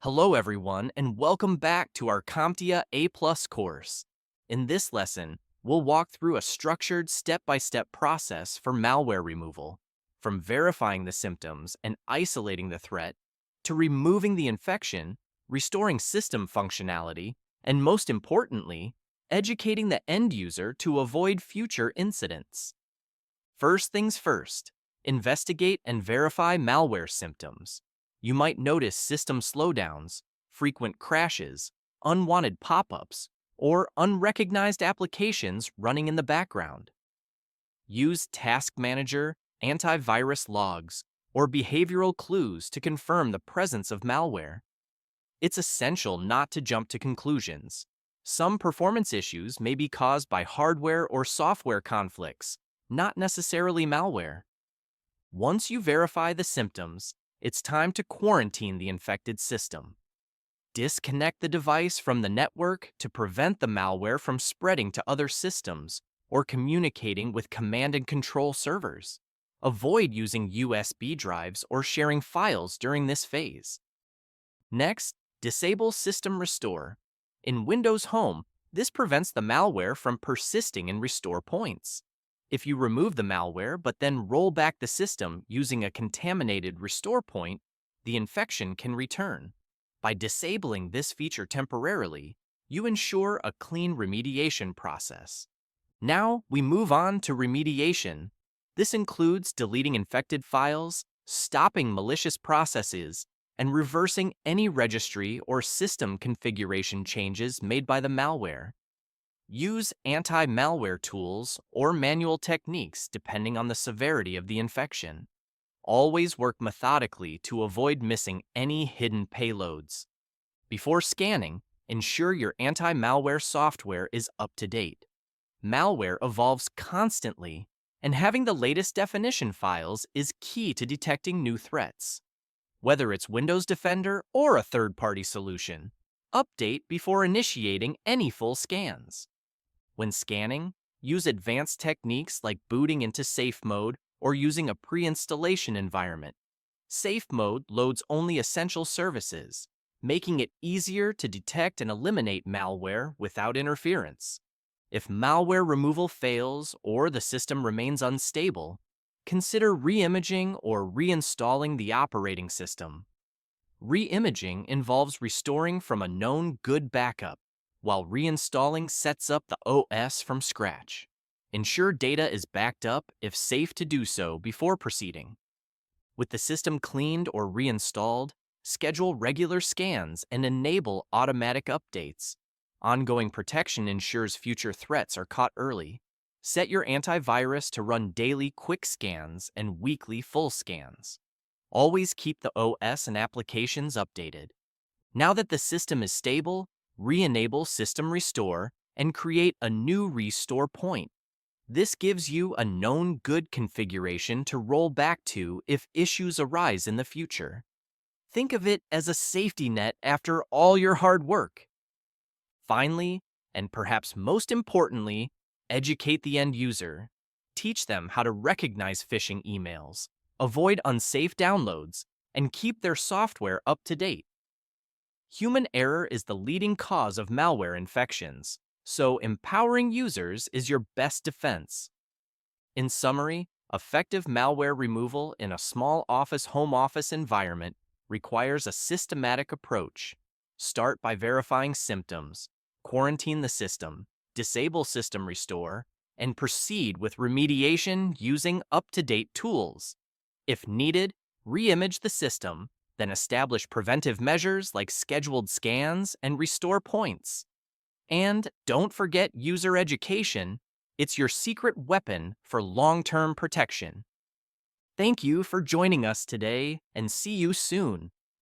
Hello everyone, and welcome back to our CompTIA A+ course. In this lesson, we'll walk through a structured step-by-step process for malware removal, from verifying the symptoms and isolating the threat, to removing the infection, restoring system functionality, and most importantly, educating the end user to avoid future incidents. First things first, investigate and verify malware symptoms. You might notice system slowdowns, frequent crashes, unwanted pop-ups, or unrecognized applications running in the background. Use Task Manager, antivirus logs, or behavioral clues to confirm the presence of malware. It's essential not to jump to conclusions. Some performance issues may be caused by hardware or software conflicts, not necessarily malware. Once you verify the symptoms, it's time to quarantine the infected system. Disconnect the device from the network to prevent the malware from spreading to other systems or communicating with command and control servers. Avoid using USB drives or sharing files during this phase. Next, disable System Restore. In Windows Home, this prevents the malware from persisting in restore points. If you remove the malware but then roll back the system using a contaminated restore point, the infection can return. By disabling this feature temporarily, you ensure a clean remediation process. Now we move on to remediation. This includes deleting infected files, stopping malicious processes, and reversing any registry or system configuration changes made by the malware. Use anti-malware tools or manual techniques depending on the severity of the infection. Always work methodically to avoid missing any hidden payloads. Before scanning, ensure your anti-malware software is up to date. Malware evolves constantly, and having the latest definition files is key to detecting new threats. Whether it's Windows Defender or a third-party solution, update before initiating any full scans. When scanning, use advanced techniques like booting into safe mode or using a pre-installation environment. Safe mode loads only essential services, making it easier to detect and eliminate malware without interference. If malware removal fails or the system remains unstable, consider re-imaging or reinstalling the operating system. Re-imaging involves restoring from a known good backup, while reinstalling sets up the OS from scratch. Ensure data is backed up if safe to do so before proceeding. With the system cleaned or reinstalled, schedule regular scans and enable automatic updates. Ongoing protection ensures future threats are caught early. Set your antivirus to run daily quick scans and weekly full scans. Always keep the OS and applications updated. Now that the system is stable, re-enable System Restore and create a new restore point. This gives you a known good configuration to roll back to if issues arise in the future. Think of it as a safety net after all your hard work. Finally, and perhaps most importantly, educate the end user. Teach them how to recognize phishing emails, avoid unsafe downloads, and keep their software up to date. Human error is the leading cause of malware infections, so empowering users is your best defense. In summary, effective malware removal in a small home office environment requires a systematic approach. Start by verifying symptoms, quarantine the system, disable System Restore, and proceed with remediation using up-to-date tools. If needed, re-image the system, then establish preventive measures like scheduled scans and restore points. And don't forget user education. It's your secret weapon for long-term protection. Thank you for joining us today, and see you soon.